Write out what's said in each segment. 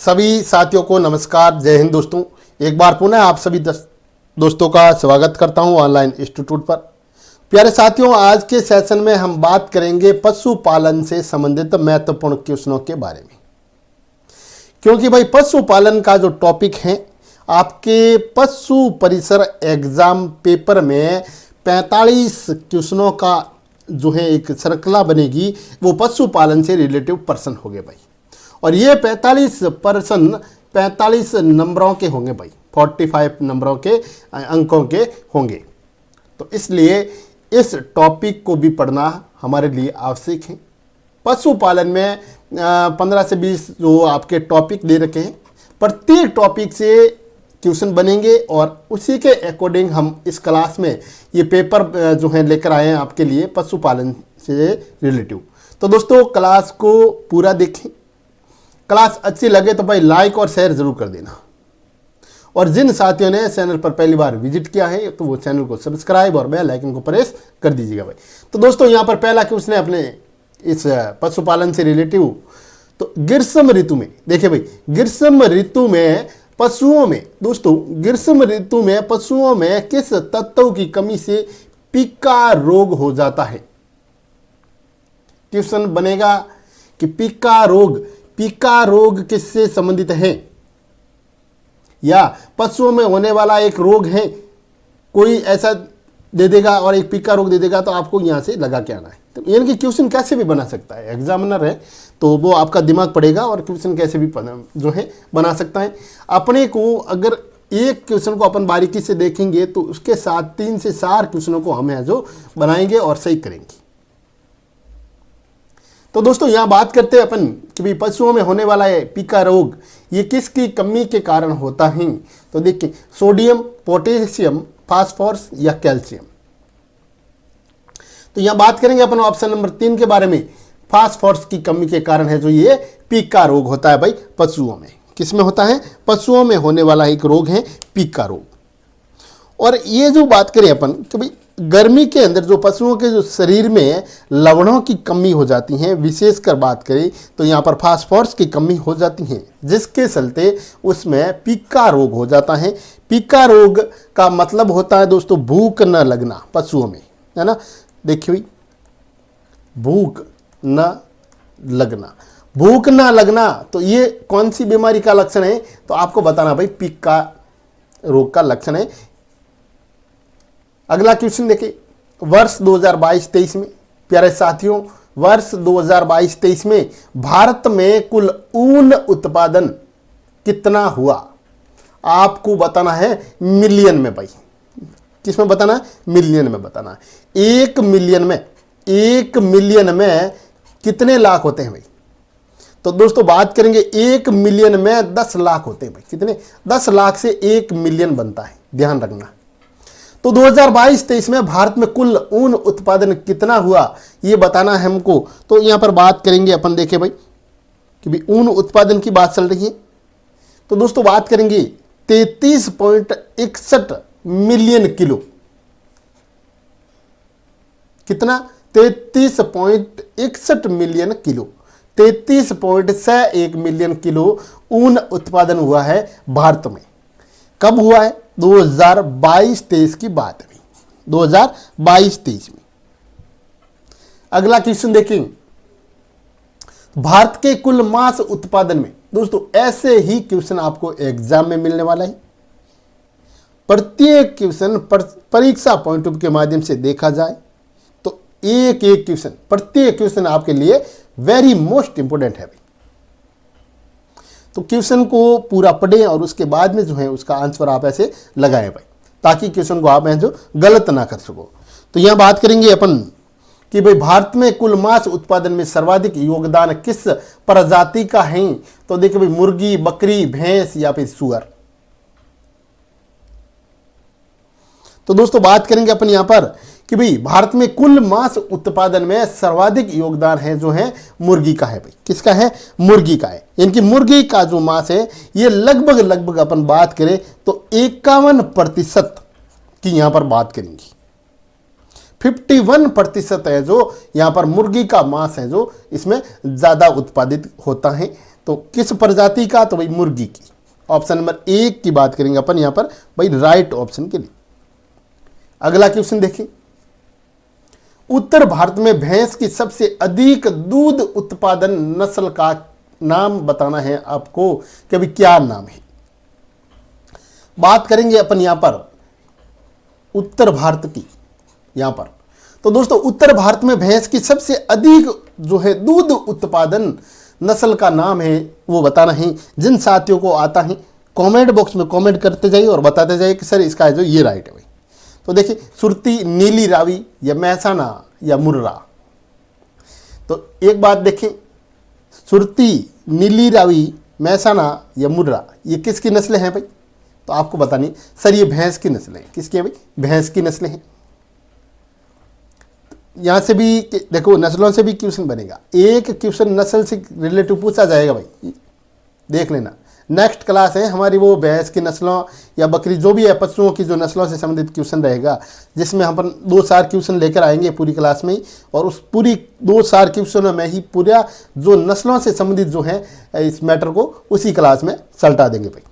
सभी साथियों को नमस्कार, जय हिंद दोस्तों। एक बार पुनः आप सभी दोस्तों का स्वागत करता हूं ऑनलाइन इंस्टीट्यूट पर। प्यारे साथियों, आज के सेशन में हम बात करेंगे पशुपालन से संबंधित महत्वपूर्ण क्वेश्चनों के बारे में, क्योंकि भाई पशुपालन का जो टॉपिक है आपके पशु परिसर एग्जाम पेपर में 45 क्वेश्चनों का जो है एक श्रृंखला बनेगी, वो पशुपालन से रिलेटिव पर्सन हो गए भाई। और ये 45 नंबरों के होंगे भाई, 45 नंबरों के अंकों के होंगे। तो इसलिए इस टॉपिक को भी पढ़ना हमारे लिए आवश्यक है। पशुपालन में 15 से 20 जो आपके टॉपिक दे रखे हैं, प्रत्येक टॉपिक से क्वेश्चन बनेंगे और उसी के अकॉर्डिंग हम इस क्लास में ये पेपर जो है लेकर आए हैं आपके लिए पशुपालन से रिलेटिव। तो दोस्तों क्लास को पूरा देखें, क्लास अच्छी लगे तो भाई लाइक और शेयर जरूर कर देना। और जिन साथियों ने चैनल पर पहली बार विजिट किया है तो वो चैनल को सब्सक्राइब और बेल आइकन को प्रेस कर दीजिएगा भाई। तो दोस्तों यहाँ पर पहला क्वेश्चन है अपने इस पशुपालन से रिलेटिव। तो ग्रीष्म ऋतु में देखिए भाई, ग्रीष्म ऋतु में पशुओं में दोस्तों ग्रीष्म ऋतु में पशुओं में किस तत्व की कमी से पिका रोग हो जाता है। क्वेश्चन बनेगा कि पिका रोग किससे संबंधित है, या पशुओं में होने वाला एक रोग है, कोई ऐसा दे देगा और एक पिका रोग दे देगा तो आपको यहां से लगा के आना है। तो यानी कि क्वेश्चन कैसे भी बना सकता है, एग्जामिनर है तो वो आपका दिमाग पड़ेगा और क्वेश्चन कैसे भी जो है बना सकता है। अपने को अगर एक क्वेश्चन को अपन बारीकी से देखेंगे तो उसके साथ 3 से 4 क्वेश्चनों को हम जो बनाएंगे और सही करेंगे। तो दोस्तों यहाँ बात करते हैं अपन कि भाई पशुओं में होने वाला है पिका रोग, ये किसकी कमी के कारण होता है। तो देखिए, सोडियम, पोटेशियम, फास्फोरस या कैल्शियम। तो यहाँ बात करेंगे अपन ऑप्शन नंबर 3 के बारे में। फास्फोरस की कमी के कारण है जो ये पिका रोग होता है भाई पशुओं में। किसमें होता है? पशुओं में होने वाला एक रोग है पिका रोग। और ये जो बात करें अपन कि भाई गर्मी के अंदर जो पशुओं के जो शरीर में लवणों की कमी हो जाती है, विशेषकर बात करें तो यहाँ पर फास्फोरस की कमी हो जाती है, जिसके चलते उसमें पिका रोग हो जाता है। पिका रोग का मतलब होता है दोस्तों भूख न लगना पशुओं में, है ना। देखिए भाई, भूख न लगना तो ये कौन सी बीमारी का लक्षण है, तो आपको बताना भाई पिका रोग का लक्षण है। अगला क्वेश्चन देखिए, वर्ष 2022-23 में प्यारे साथियों, वर्ष 2022-23 में भारत में कुल ऊन उत्पादन कितना हुआ, आपको बताना है मिलियन में भाई। किसमें बताना है? मिलियन में बताना है। 1 मिलियन में कितने लाख होते हैं भाई? तो दोस्तों बात करेंगे 1 मिलियन में 10 लाख होते हैं भाई। कितने? 10 लाख से 1 मिलियन बनता है, ध्यान रखना। तो 2022-23 में भारत में कुल ऊन उत्पादन कितना हुआ ये बताना है हमको। तो यहां पर बात करेंगे अपन, देखें भाई कि भाई ऊन उत्पादन की बात चल रही है। तो दोस्तों बात करेंगे 33.61 मिलियन किलो। कितना? 33.61 मिलियन किलो, 33.61 मिलियन किलो ऊन उत्पादन हुआ है भारत में। कब हुआ है? 2022-23 की बात है, 2022-23 में। अगला क्वेश्चन देखें, भारत के कुल मांस उत्पादन में दोस्तों ऐसे ही क्वेश्चन आपको एग्जाम में मिलने वाला है। प्रत्येक क्वेश्चन परीक्षा पॉइंट ऑफ के माध्यम से देखा जाए तो एक क्वेश्चन, प्रत्येक क्वेश्चन आपके लिए वेरी मोस्ट इंपोर्टेंट है भाई। तो क्वेश्चन को पूरा पढ़ें और उसके बाद में जो है उसका आंसर आप ऐसे लगाएं भाई, ताकि क्वेश्चन को आप जो गलत ना कर सको। तो यहां बात करेंगे अपन कि भाई भारत में कुल मांस उत्पादन में सर्वाधिक योगदान किस प्रजाति का है। तो देखिए भाई, मुर्गी, बकरी, भैंस या फिर सुअर। तो दोस्तों बात करेंगे अपन यहां पर कि भाई भारत में कुल मांस उत्पादन में सर्वाधिक योगदान है जो है मुर्गी का है भाई। किसका है? मुर्गी का है। यानी कि मुर्गी का जो मांस है ये लगभग अपन बात करें तो 51% की यहां पर बात करेंगे। 51% है जो यहाँ पर मुर्गी का मांस है जो इसमें ज़्यादा उत्पादित होता है। तो किस प्रजाति का, तो भाई मुर्गी की। ऑप्शन नंबर 1 की बात करेंगे अपन यहाँ पर भाई राइट ऑप्शन के लिए। अगला क्वेश्चन देखें, उत्तर भारत में भैंस की सबसे अधिक दूध उत्पादन नस्ल का नाम बताना है आपको कि अभी क्या नाम है। बात करेंगे अपन यहां पर उत्तर भारत की यहां पर। तो दोस्तों उत्तर भारत में भैंस की सबसे अधिक जो है दूध उत्पादन नस्ल का नाम है वो बताना है। जिन साथियों को आता है कमेंट बॉक्स में कमेंट करते जाइए और बताते जाइए कि सर इसका जो ये राइट है भाई। तो देखिए सुरती, नीली रावी या मैसाना या मुर्रा। तो एक बात देखें, सुरती, नीली रावी, मैसाना या मुर्रा ये किसकी नस्लें हैं भाई? तो आपको बतानी सर ये भैंस की नस्लें हैं। किसकी है भाई? भैंस की नस्लें हैं। यहाँ से भी देखो नस्लों से भी क्वेश्चन बनेगा, एक क्वेश्चन नस्ल से रिलेटिव पूछा जाएगा भाई, देख लेना। नेक्स्ट क्लास है हमारी वो भैंस की नस्लों या बकरी जो भी है पशुओं की जो नस्लों से संबंधित क्वेश्चन रहेगा, जिसमें हम 2-4 क्वेश्चन लेकर आएंगे पूरी क्लास में ही, और उस पूरी 2-4 क्वेश्चनों में ही पूरा जो नस्लों से संबंधित जो है इस मैटर को उसी क्लास में सल्टा देंगे भाई।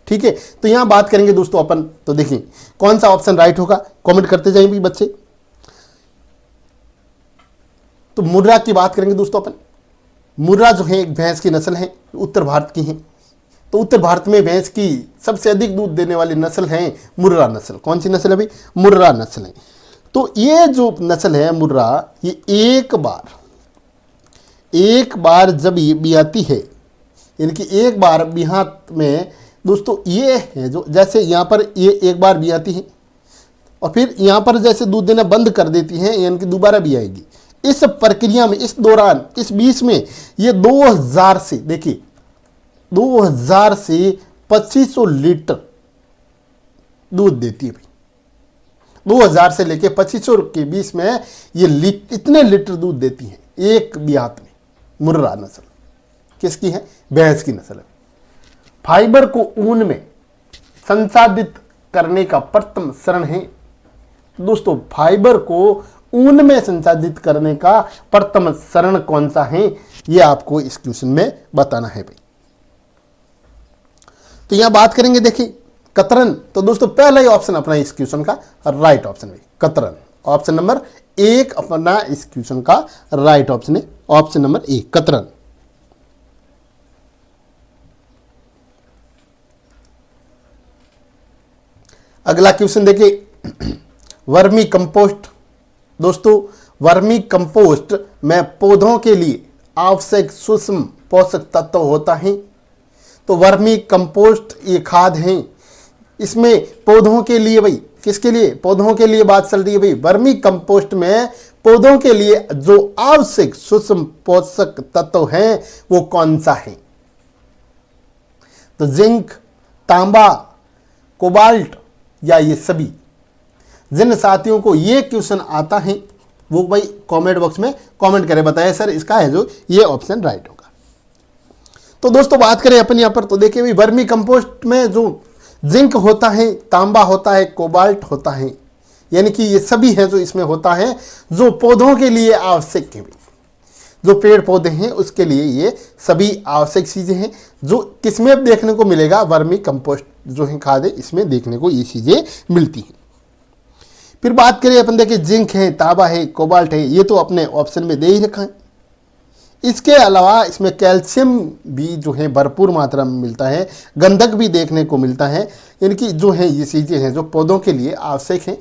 ठीक है, तो यहाँ बात करेंगे दोस्तों अपन। तो देखिए कौन सा ऑप्शन राइट होगा, कमेंट करते जाएंगे बच्चे। तो मुर्रा की बात करेंगे दोस्तों अपन। मुर्रा जो है एक भैंस की नस्ल है, उत्तर भारत की है। तो उत्तर भारत में भैंस की सबसे अधिक दूध देने वाली नस्ल है मुर्रा नस्ल। कौन सी नस्ल है भाई? मुर्रा नस्ल है। तो ये जो नस्ल है मुर्रा, ये एक बार जब ये बियाती है, यानी कि एक बार बिहात में दोस्तों ये है जो, जैसे यहाँ पर ये एक बार बियाती है और फिर यहाँ पर जैसे दूध देना बंद कर देती है, यानी कि दोबारा भी आएगी। इस प्रक्रिया में, इस दौरान, इस बीच में ये 2000 से, देखिए 2000 से 2500 लीटर दूध देती है भाई। 2000 से लेके 2500 के बीच में ये इतने लीटर दूध देती है एक बिहात में। मुर्रा नस्ल किसकी है? भैंस की नस्ल है। फाइबर को ऊन में संसाधित करने का प्रथम चरण है दोस्तों। फाइबर को ऊन में संसाधित करने का प्रथम चरण कौन सा है, ये आपको इस क्वेश्चन में बताना है भाई। तो यहां बात करेंगे, देखिए कतरन। तो दोस्तों पहला ही ऑप्शन अपना इस क्वेश्चन का राइट ऑप्शन है कतरन। ऑप्शन नंबर 1 अपना इस क्वेश्चन का राइट ऑप्शन है, ऑप्शन नंबर 1 कतरन। अगला क्वेश्चन देखिए, वर्मी कंपोस्ट। दोस्तों वर्मी कंपोस्ट में पौधों के लिए आवश्यक सूक्ष्म पोषक तत्व होता है। तो वर्मी कंपोस्ट ये खाद है, इसमें पौधों के लिए भाई, किसके लिए? पौधों के लिए बात चल रही है भाई। वर्मी कंपोस्ट में पौधों के लिए जो आवश्यक सूक्ष्म पोषक तत्व हैं वो कौन सा है? तो जिंक, तांबा, कोबाल्ट या ये सभी। जिन साथियों को ये क्वेश्चन आता है वो भाई कमेंट बॉक्स में कमेंट करें, बताएं सर इसका है जो ये ऑप्शन राइट होगा। तो दोस्तों बात करें अपन यहाँ पर, तो देखिए भाई वर्मी कंपोस्ट में जो जिंक होता है, तांबा होता है, कोबाल्ट होता है, यानी कि ये सभी है जो इसमें होता है जो पौधों के लिए आवश्यक है। जो पेड़ पौधे हैं उसके लिए ये सभी आवश्यक चीज़ें हैं जो किसमें देखने को मिलेगा? वर्मी कंपोस्ट जो है खाद है, इसमें देखने को ये चीज़ें मिलती हैं। फिर बात करें अपन, देखिए जिंक है, तांबा है, कोबाल्ट है, ये तो अपने ऑप्शन में दे ही रखा है। इसके अलावा इसमें कैल्शियम भी जो है भरपूर मात्रा में मिलता है, गंधक भी देखने को मिलता है, यानी कि जो है ये चीज़ें हैं जो पौधों के लिए आवश्यक हैं।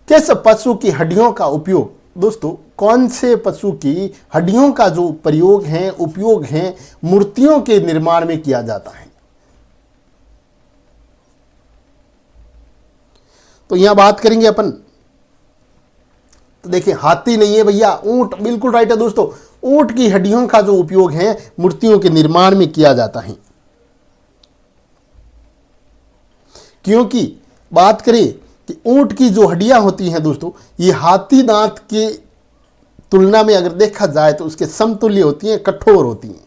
किस पशु की हड्डियों का उपयोग, दोस्तों कौन से पशु की हड्डियों का जो प्रयोग है, उपयोग है, मूर्तियों के निर्माण में किया जाता है? तो यहां बात करेंगे अपन, तो देखिए हाथी नहीं है भैया, ऊंट बिल्कुल राइट है दोस्तों। ऊंट की हड्डियों का जो उपयोग है मूर्तियों के निर्माण में किया जाता है। क्योंकि बात करें कि ऊंट की जो हड्डियां होती हैं दोस्तों, ये हाथी दांत के तुलना में अगर देखा जाए तो उसके समतुल्य होती हैं, कठोर होती हैं।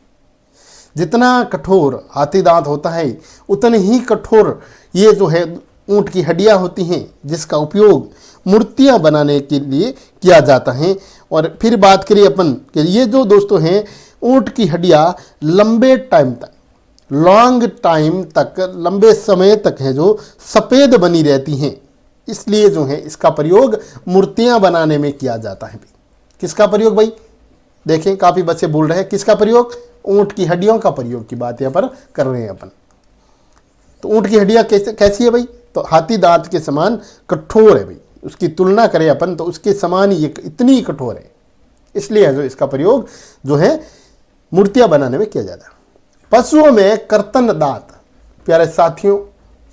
जितना कठोर हाथी दांत होता है उतने ही कठोर ये जो है ऊंट की हड्डियां होती हैं, जिसका उपयोग मूर्तियां बनाने के लिए किया जाता है। और फिर बात करिए अपन कि ये जो दोस्तों हैं ऊंट की हड्डियां लंबे टाइम तक, लॉन्ग टाइम तक, लंबे समय तक है जो सफ़ेद बनी रहती हैं। इसलिए जो है इसका प्रयोग मूर्तियां बनाने में किया जाता है। किसका प्रयोग भाई? देखें काफ़ी बच्चे बोल रहे हैं किसका प्रयोग? ऊंट की हड्डियों का प्रयोग की बात यहाँ पर कर रहे हैं अपन। तो ऊंट की हड्डियाँ कैसी है भाई? तो हाथी दांत के समान कठोर है भाई। उसकी तुलना करें अपन तो उसके समान ही इतनी कठोर है। इसलिए जो इसका प्रयोग जो है मूर्तियां बनाने में किया जाता है। पशुओं में कर्तन दांत, प्यारे साथियों,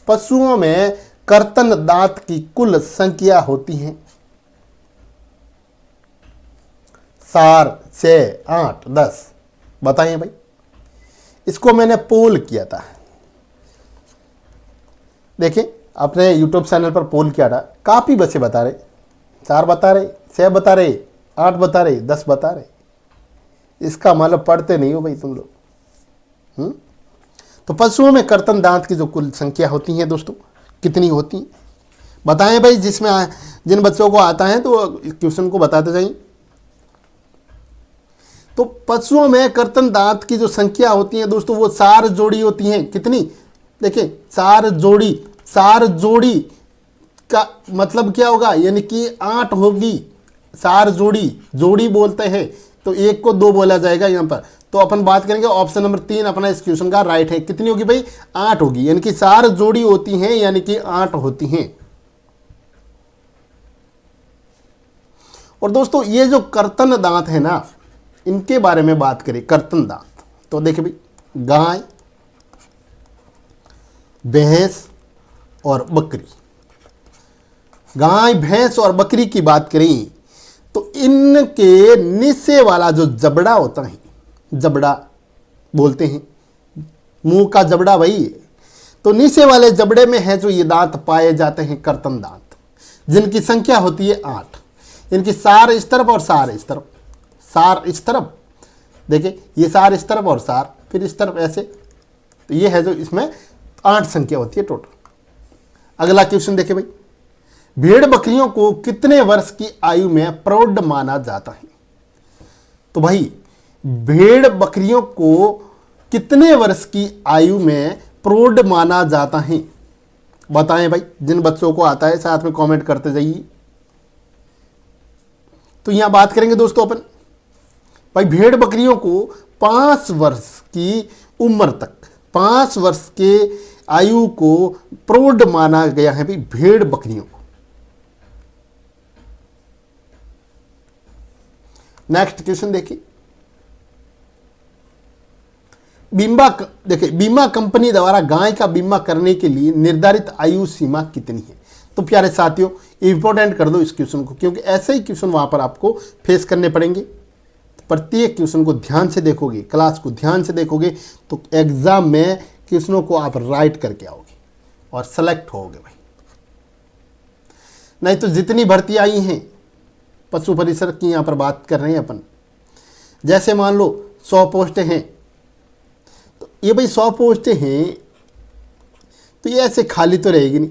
पशुओं में कर्तन दांत की कुल संख्या होती है 4, 6, 8, 10। बताइए भाई। इसको मैंने पोल किया था। देखिए अपने YouTube चैनल पर पोल किया था। काफ़ी बच्चे बता रहे, 4 बता रहे, 6 बता रहे, 8 बता रहे, 10 बता रहे। इसका मतलब पढ़ते नहीं हो भाई तुम लोग। तो पशुओं में कर्तन दांत की जो कुल संख्या होती है दोस्तों, कितनी होती है बताएं भाई। जिन बच्चों को आता है तो क्वेश्चन को बताते जाइए। तो पशुओं में कर्तन दांत की जो संख्या होती है दोस्तों वो 4 जोड़ी होती हैं। कितनी? देखिए 4 जोड़ी। 4 जोड़ी का मतलब क्या होगा? यानी कि 8 होगी। 4 जोड़ी, जोड़ी बोलते हैं तो एक को 2 बोला जाएगा यहाँ पर। तो अपन बात करेंगे ऑप्शन नंबर 3 अपना इस क्वेश्चन का राइट है। कितनी होगी भाई? 8 होगी। यानी कि 4 जोड़ी होती हैं, यानी कि 8 होती हैं। और दोस्तों ये जो कर्तन दांत है ना, इनके बारे में बात करें, कर्तन दांत, तो देखिए भाई, गाय, भैंस और बकरी, गाय, भैंस और बकरी की बात करें तो इनके नीचे वाला जो जबड़ा होता है, जबड़ा बोलते हैं, मुंह का जबड़ा भाई, तो नीचे वाले जबड़े में है जो ये दांत पाए जाते हैं, कर्तन दांत, जिनकी संख्या होती है 8। इनकी 4 इस तरफ और 4 इस तरफ, 4 इस तरफ, देखिए ये 4 इस तरफ और 4 फिर इस तरफ, ऐसे। तो ये है जो इसमें 8 संख्या होती है टोटल। अगला क्वेश्चन देखिए भाई, भेड़ बकरियों को कितने वर्ष की आयु में प्रौढ़ माना जाता है? तो भाई भेड़ बकरियों को कितने वर्ष की आयु में प्रौढ़ माना जाता है? बताएं भाई। जिन बच्चों को आता है साथ में कमेंट करते जाइए। तो यहां बात करेंगे दोस्तों अपन भाई, भेड़ बकरियों को 5 वर्ष की उम्र तक, 5 वर्ष के आयु को प्रौढ़ माना गया है भाई भेड़ बकरियों को। नेक्स्ट क्वेश्चन देखिए, देखिए बीमा कंपनी द्वारा गाय का बीमा करने के लिए निर्धारित आयु सीमा कितनी है? तो प्यारे साथियों इंपॉर्टेंट कर दो इस क्वेश्चन को, क्योंकि ऐसे ही क्वेश्चन वहां पर आपको फेस करने पड़ेंगे। तो प्रत्येक क्वेश्चन को ध्यान से देखोगे, क्लास को ध्यान से देखोगे तो एग्जाम में क्वेश्चनों को आप राइट करके आओगे और सेलेक्ट होगे भाई। नहीं तो जितनी भर्ती आई हैं पशु परिसर की यहाँ पर बात कर रहे हैं अपन, जैसे मान लो 100 पोस्टें हैं, तो ये भाई 100 पोस्टें हैं तो ये ऐसे खाली तो रहेगी नहीं,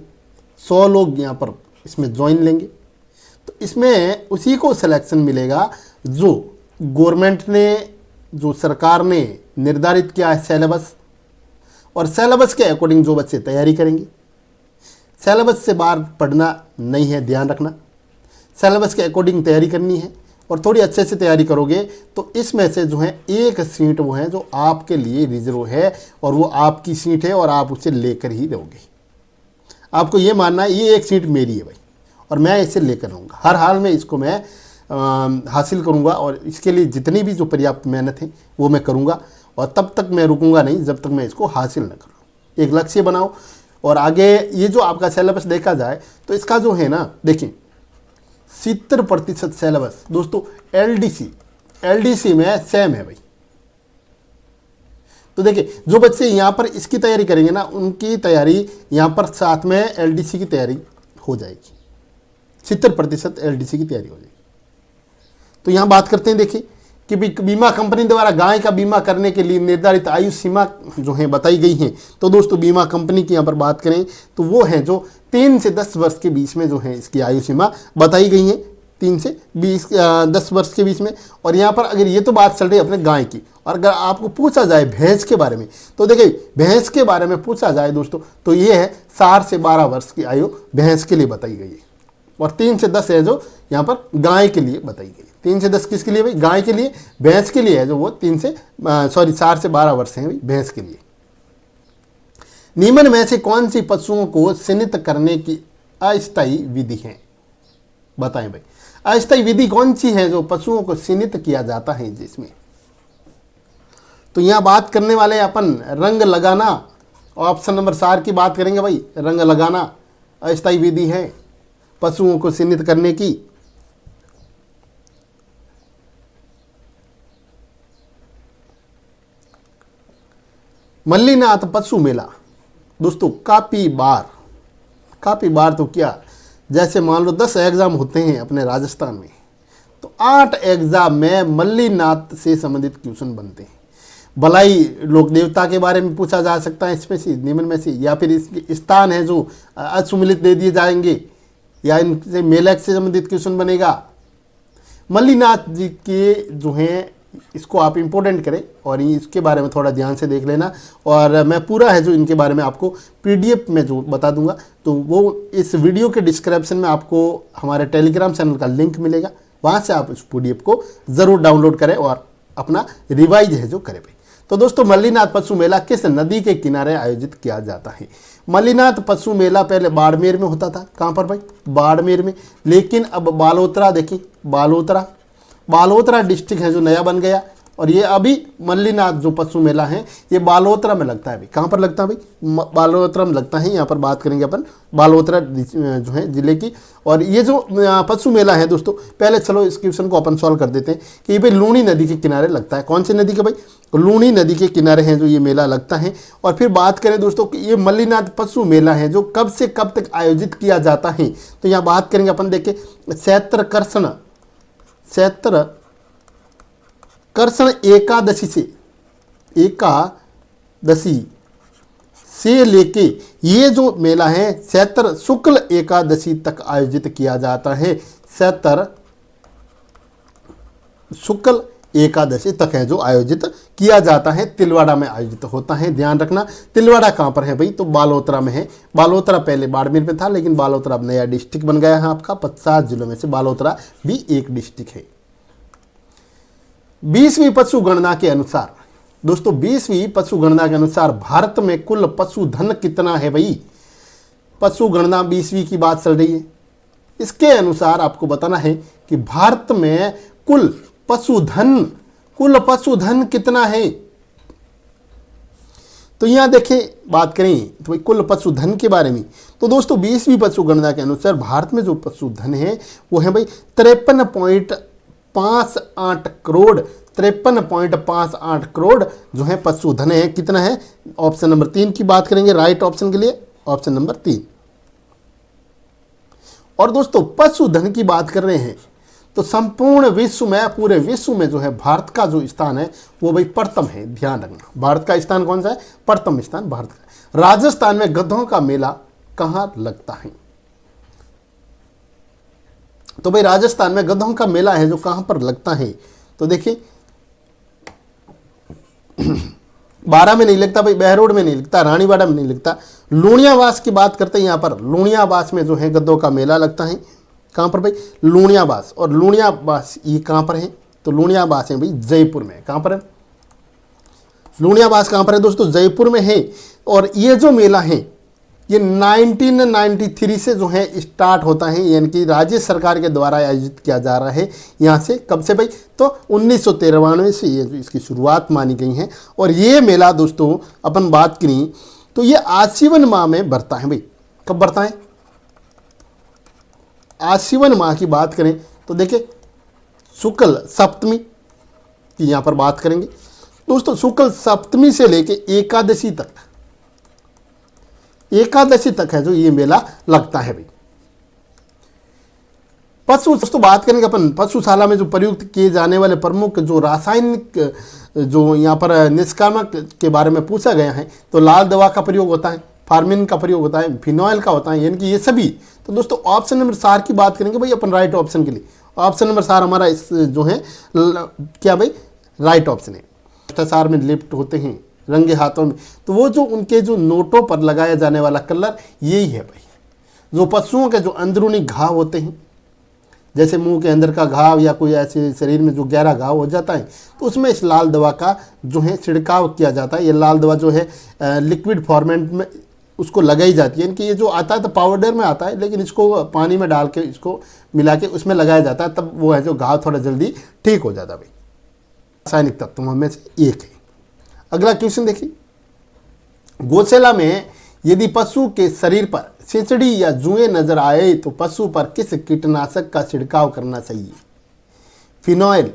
100 लोग यहाँ पर इसमें ज्वाइन लेंगे। तो इसमें उसी को सिलेक्शन मिलेगा जो गवर्नमेंट ने, जो सरकार ने निर्धारित किया है सिलेबस, और सिलेबस के अकॉर्डिंग जो बच्चे तैयारी करेंगे। सिलेबस से बाहर पढ़ना नहीं है, ध्यान रखना, सिलेबस के अकॉर्डिंग तैयारी करनी है और थोड़ी अच्छे से तैयारी करोगे तो इसमें से जो है एक सीट वो है जो आपके लिए रिजर्व है और वो आपकी सीट है और आप उसे लेकर ही दोगे। आपको ये मानना है ये एक सीट मेरी है भाई और मैं इसे लेकर रहूँगा, हर हाल में इसको मैं हासिल करूँगा और इसके लिए जितनी भी जो पर्याप्त मेहनत है वो मैं करूँगा और तब तक मैं रुकूँगा नहीं जब तक मैं इसको हासिल न करूँ। एक लक्ष्य बनाओ और आगे ये जो आपका सिलेबस देखा जाए तो इसका जो है ना, देखिए 70% सिलेबस दोस्तों एलडीसी में सेम है भाई। तो देखिए जो बच्चे यहाँ पर इसकी तैयारी करेंगे ना, उनकी तैयारी यहाँ पर साथ में एलडीसी की तैयारी हो जाएगी, 70% एलडीसी की तैयारी हो जाएगी। तो यहाँ बात करते हैं देखिए कि बीमा कंपनी द्वारा गाय का बीमा करने के लिए निर्धारित आयु सीमा जो है बताई गई है। तो दोस्तों बीमा कंपनी की यहाँ पर बात करें तो वो है जो 3 से 10 वर्ष के बीच में जो है इसकी आयु सीमा बताई गई है। 3 से 10 वर्ष के बीच में। और यहाँ पर अगर ये तो बात चल रही है अपने गाय की, और अगर आपको पूछा जाए भैंस के बारे में, तो देखिए भैंस के बारे में पूछा जाए दोस्तों तो ये है 4 से 12 वर्ष की आयु भैंस के लिए बताई गई है। और 3 से 10 है जो यहाँ पर गाय के लिए बताई गई। 3 से 10 किसके लिए भाई? गाय के लिए। भैंस के लिए है जो वो 4 से 12 वर्ष है भाई भैंस के लिए। निम्न में से कौन सी पशुओं को चिन्हित करने की अस्थायी विधि है? बताएं भाई, अस्थायी विधि कौन सी है जो पशुओं को चिन्हित किया जाता है जिसमें? तो यहां बात करने वाले अपन रंग लगाना, ऑप्शन नंबर 4 की बात करेंगे भाई। रंग लगाना अस्थायी विधि है पशुओं को चिन्हित करने की। मल्लीनाथ पशु मेला दोस्तों काफी बार तो क्या, जैसे मान लो 10 एग्जाम होते हैं अपने राजस्थान में, तो 8 एग्जाम में मल्लीनाथ से संबंधित क्वेश्चन बनते हैं। भलाई लोक देवता के बारे में पूछा जा सकता है इसमें से, निम्न में से, या फिर इसके स्थान है जो असुमिलित दे दिए जाएंगे, या इनसे मेलक से संबंधित क्वेश्चन बनेगा। मल्लीनाथ जी के जो हैं इसको आप इंपॉर्टेंट करें और इसके बारे में थोड़ा ध्यान से देख लेना। और मैं पूरा है जो इनके बारे में आपको पीडीएफ में जो बता दूंगा, तो वो इस वीडियो के डिस्क्रिप्शन में आपको हमारे टेलीग्राम चैनल का लिंक मिलेगा, वहाँ से आप उस पीडीएफ को ज़रूर डाउनलोड करें और अपना रिवाइज है जो करें भाई। तो दोस्तों मल्लीनाथ पशु मेला किस नदी के किनारे आयोजित किया जाता है? मल्लीनाथ पशु मेला पहले बाड़मेर में होता था। कहाँ पर भाई? बाड़मेर में। लेकिन अब बालोतरा, देखिए बालोतरा डिस्ट्रिक्ट है जो नया बन गया, और ये अभी मल्लीनाथ जो पशु मेला है ये बालोतरा में लगता है भाई। कहाँ पर लगता है भाई? बालोतरा में लगता है। यहाँ पर बात करेंगे अपन बालोतरा जो है जिले की। और ये जो पशु मेला है दोस्तों, पहले चलो इस क्वेश्चन को अपन सॉल्व कर देते हैं कि ये भाई लूणी नदी के किनारे लगता है। कौन सी नदी के भाई? लूणी नदी के किनारे है जो ये मेला लगता है। और फिर बात करें दोस्तों कि ये मल्लीनाथ पशु मेला है जो कब से कब तक आयोजित किया जाता है, तो यहाँ बात करेंगे अपन, देखें चैत्र कर्षण एकादशी से लेके ये जो मेला है चैत्र शुक्ल एकादशी तक आयोजित किया जाता है। चैत्र शुक्ल एकादशी तक है जो आयोजित किया जाता है। तिलवाड़ा में आयोजित होता है, ध्यान रखना। तिलवाड़ा कहाँ पर है भाई? तो बालोतरा में है। बालोतरा पहले बाड़मेर में था, लेकिन बालोतरा अब नया डिस्ट्रिक्ट बन गया है आपका। 50 जिलों में से बालोतरा भी एक डिस्ट्रिक्ट है। 20वीं पशु गणना के अनुसार दोस्तों, 20वीं पशु गणना के अनुसार भारत में कुल पशुधन कितना है भाई? पशु गणना 20वीं की बात चल रही है। इसके अनुसार आपको बताना है कि भारत में कुल पशुधन कितना है। तो यहां देखें, बात करें तो भाई कुल पशुधन के बारे में, तो दोस्तों 20वीं पशु गणना के अनुसार भारत में जो पशुधन है वो है भाई 53.58 करोड़। 53.58 करोड़ जो है पशुधन है। कितना है? ऑप्शन नंबर 3 की बात करेंगे राइट ऑप्शन के लिए, ऑप्शन नंबर 3। और दोस्तों पशुधन की बात कर रहे हैं तो संपूर्ण विश्व में, पूरे विश्व में जो है भारत का जो स्थान है वो भाई प्रथम है। ध्यान रखना, भारत का स्थान कौन सा है? प्रथम स्थान भारत का। राजस्थान में गधों का मेला कहाँ लगता है? तो भाई राजस्थान में गधों का मेला है जो कहां पर लगता है? तो देखिए 12 में नहीं लगता भाई, बहरोड में नहीं लगता, रानीवाड़ा में नहीं लगता। लूणियावास की बात करते हैं, यहाँ पर लूणियावास में जो है गधों का मेला लगता है। कहाँ पर भाई? लूणियावास। और लूणियावास ये कहाँ पर है? तो लूणियावास है भाई जयपुर में। कहाँ पर है लूणियावास? कहाँ पर है दोस्तों? जयपुर में है। और ये जो मेला है ये 1993 से जो है स्टार्ट होता है, यानी कि राज्य सरकार के द्वारा आयोजित किया जा रहा है। यहाँ से कब से भाई? तो 1993 से ये इसकी शुरुआत मानी गई है। और ये मेला दोस्तों अपन बात करें तो ये आश्विन माह में बढ़ता है भाई। कब बढ़ता है? आश्विन माह की बात करें तो देखिए शुक्ल सप्तमी की यहाँ पर बात करेंगे दोस्तों। शुक्ल सप्तमी से लेके एकादशी तक है जो ये मेला लगता है भाई। पशु दोस्तों बात करेंगे अपन पशुशाला में जो प्रयुक्त किए जाने वाले प्रमुख जो रासायनिक जो यहाँ पर निष्कामक के बारे में पूछा गया है, तो लाल दवा का प्रयोग होता है। फार्मिन का प्रयोग होता है, फिनॉइल का होता है, यानी कि ये सभी। तो दोस्तों ऑप्शन नंबर 4 की बात करेंगे भाई अपन राइट ऑप्शन के लिए। ऑप्शन नंबर 4 हमारा इस जो है क्या भाई राइट ऑप्शन है। भ्रष्टाचार में लिप्त होते हैं रंगे हाथों में, तो वो जो उनके जो नोटों पर लगाया जाने वाला कलर यही है भाई। जो पशुओं के जो अंदरूनी घाव होते हैं, जैसे मुंह के अंदर का घाव या कोई ऐसे शरीर में जो गहरा घाव हो जाता है, तो उसमें इस लाल दवा का जो है छिड़काव किया जाता है। ये लाल दवा जो है लिक्विड फॉर्मेट में उसको लगाई जाती है। इनकी ये जो आता है तो पाउडर में आता है, लेकिन इसको पानी में डाल के इसको मिला के उसमें लगाया जाता है, तब वो है जो घाव थोड़ा जल्दी ठीक हो जाता है भाई। रासायनिक तत्वों में से एक है। अगला क्वेश्चन देखिए, गौशाला में यदि पशु के शरीर पर सिंचड़ी या जुएं नजर आए तो पशु पर किस कीटनाशक का छिड़काव करना चाहिए? फिनॉइल,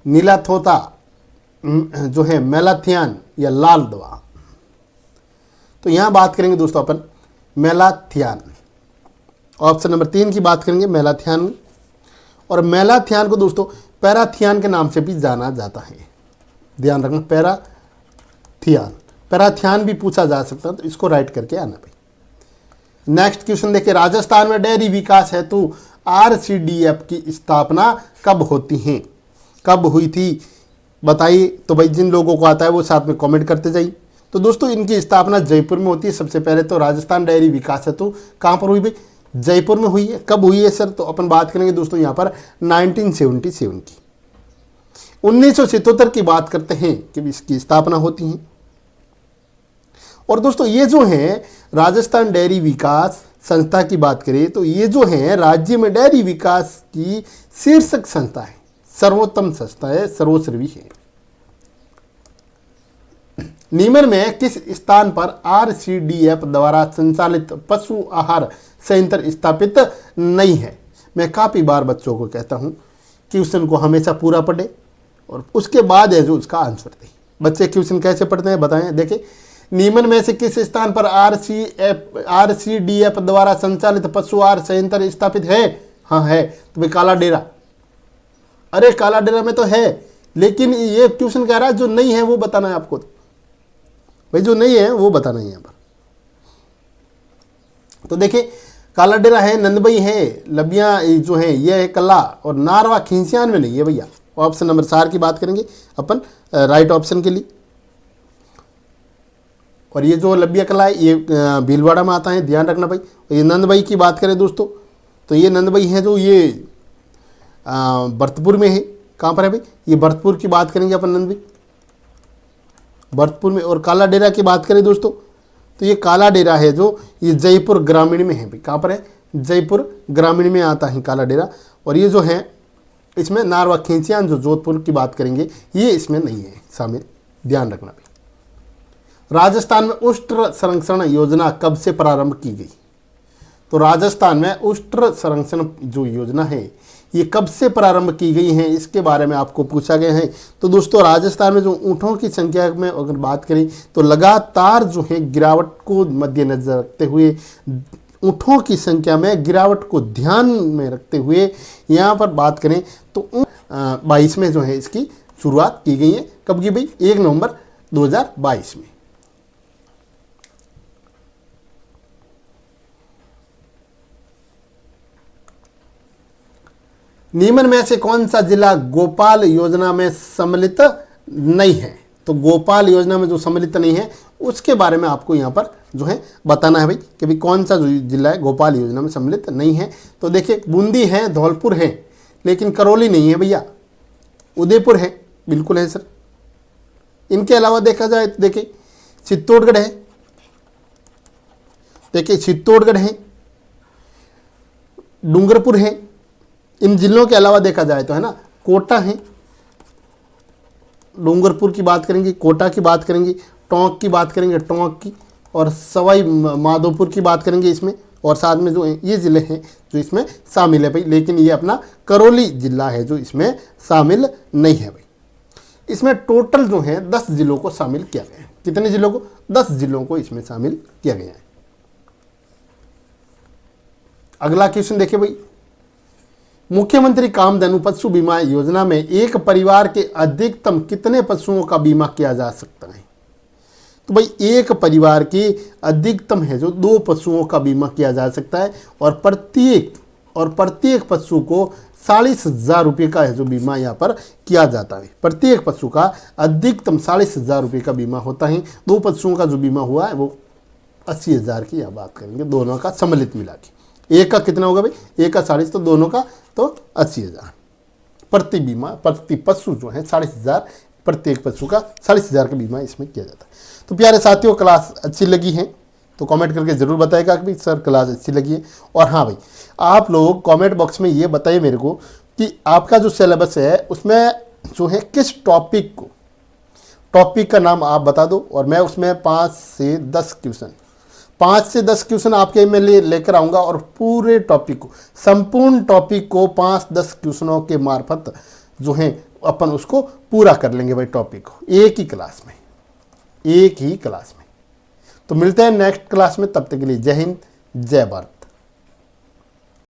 नीला थोथा जो है मेलाथियान या लाल दवा? तो यहां बात करेंगे दोस्तों अपन मेलाथियान। ऑप्शन नंबर 3 की बात करेंगे मेलाथियान। और मेलाथियान को दोस्तों पैराथियान के नाम से भी जाना जाता है, ध्यान रखना। पैराथियान भी पूछा जा सकता है, तो इसको राइट करके आना भाई। नेक्स्ट क्वेश्चन देखिए, राजस्थान में डेयरी विकास हेतु RCDF की स्थापना कब होती है, कब हुई थी बताइए? तो भाई जिन लोगों को आता है वो साथ में कमेंट करते जाइए। तो दोस्तों इनकी स्थापना जयपुर में होती है सबसे पहले। तो राजस्थान डेयरी विकास हेतु कहाँ पर हुई भाई? जयपुर में हुई है। कब हुई है सर? तो अपन बात करेंगे दोस्तों यहाँ पर 1977 की। 1977 की बात करते हैं कि इसकी स्थापना होती है। और दोस्तों ये जो है राजस्थान डेयरी विकास संस्था की बात करें तो ये जो है राज्य में डेयरी विकास की शीर्षक संस्था है, सर्वोत्तम संस्था है, सर्वश्रेवी है। निम्न में किस स्थान पर RCDF द्वारा संचालित पशु आहार संयंत्र स्थापित नहीं है? मैं काफी बार बच्चों को कहता हूं क्वेश्चन को हमेशा पूरा पढ़े और उसके बाद है जो उसका आंसर दे। बच्चे क्वेश्चन कैसे पढ़ते हैं बताएं। देखिए, निम्न में से किस स्थान पर RCDF द्वारा संचालित पशु आहार संयंत्र स्थापित है? हाँ है, तो भाई काला डेरा। अरे काला डेरा में तो है, लेकिन ये क्वेश्चन कह रहा है जो नहीं है वो बताना है आपको। भाई जो नहीं है वो बताना है यहाँ पर। तो देखिए काला डेरा है, नंदबई है, लबिया जो है ये है कला, और नारवा खिंसियान में नहीं है भैया। ऑप्शन नंबर 4 की बात करेंगे अपन राइट ऑप्शन के लिए। और ये जो लबिया कला है ये भीलवाड़ा में आता है, ध्यान रखना भाई। ये नंदबई की बात करें दोस्तों तो ये नंदबई है जो ये भरतपुर में है। कहाँ पर है भाई? ये भरतपुर की बात करेंगे अपन, नंदबई भरतपुर में। और काला डेरा की बात करें दोस्तों तो ये काला डेरा है जो ये जयपुर ग्रामीण में है भाई। कहाँ पर है? जयपुर ग्रामीण में आता है काला डेरा। और ये जो है इसमें नारवा खिंसियान जो जोधपुर की बात करेंगे ये इसमें नहीं है शामिल, ध्यान रखना भाई। राजस्थान में उष्ट्र संरक्षण योजना कब से प्रारंभ की गई? तो राजस्थान में उष्ट्र संरक्षण जो योजना है ये कब से प्रारंभ की गई है, इसके बारे में आपको पूछा गया है। तो दोस्तों राजस्थान में जो ऊँटों की संख्या में अगर बात करें तो लगातार जो है गिरावट को मद्देनजर रखते हुए, ऊँटों की संख्या में गिरावट को ध्यान में रखते हुए यहाँ पर बात करें तो 22 में जो है इसकी शुरुआत की गई है। कब की भाई? 1 नवंबर 2022 में। निम्न में से कौन सा जिला गोपाल योजना में सम्मिलित नहीं है? तो गोपाल योजना में जो सम्मिलित नहीं है उसके बारे में आपको यहाँ पर जो है बताना है भाई कि भाई कौन सा जो जिला है गोपाल योजना में सम्मिलित नहीं है। तो देखिए बूंदी है, धौलपुर है, लेकिन करौली नहीं है भैया। उदयपुर है, बिल्कुल है सर। इनके अलावा देखा जाए तो देखिए चित्तौड़गढ़ है, देखिए चित्तौड़गढ़ है, डूंगरपुर है। इन जिलों के अलावा देखा जाए तो है ना कोटा है, डूंगरपुर की बात करेंगे, कोटा की बात करेंगे, टोंक की बात करेंगे, टोंक की, और सवाई माधोपुर की बात करेंगे इसमें। और साथ में जो ये ज़िले हैं जो इसमें शामिल है भाई, लेकिन ये अपना करौली जिला है जो इसमें शामिल नहीं है भाई। इसमें टोटल जो है 10 जिलों को शामिल किया गया है। कितने जिलों को? 10 जिलों को इसमें शामिल किया गया है। अगला क्वेश्चन देखिए भाई, मुख्यमंत्री कामधेनु पशु बीमा योजना में एक परिवार के अधिकतम कितने पशुओं का बीमा किया जा सकता है? तो भाई एक परिवार की अधिकतम है जो 2 पशुओं का बीमा किया जा सकता है, और प्रत्येक पशु को 40,000 रुपये का है जो बीमा यहाँ पर किया जाता है। प्रत्येक पशु का अधिकतम 40,000 रुपये का बीमा होता है। 2 पशुओं का जो बीमा हुआ है वो 80,000 की यहाँ बात करेंगे, दोनों का सम्मिलित मिला के। एक का कितना होगा भाई, एक का 40, तो दोनों का तो 80,000 प्रति पशु जो है 40,000, प्रत्येक पशु का 40,000 का बीमा इसमें किया जाता है। तो प्यारे साथियों, क्लास अच्छी लगी है तो कमेंट करके ज़रूर बताइएगा कि सर क्लास अच्छी लगी है। और हाँ भाई, आप लोग कमेंट बॉक्स में ये बताइए मेरे को कि आपका जो सिलेबस है उसमें जो है किस टॉपिक का नाम आप बता दो, और मैं उसमें 5 से 10 क्वेश्चन आपके में लेकर आऊँगा, और पूरे टॉपिक को, संपूर्ण टॉपिक को 5-10 क्वेश्चनों के मार्फत जो है अपन उसको पूरा कर लेंगे भाई, टॉपिक को एक ही क्लास में। तो मिलते हैं नेक्स्ट क्लास में, तब तक के लिए जय हिंद, जय भारत।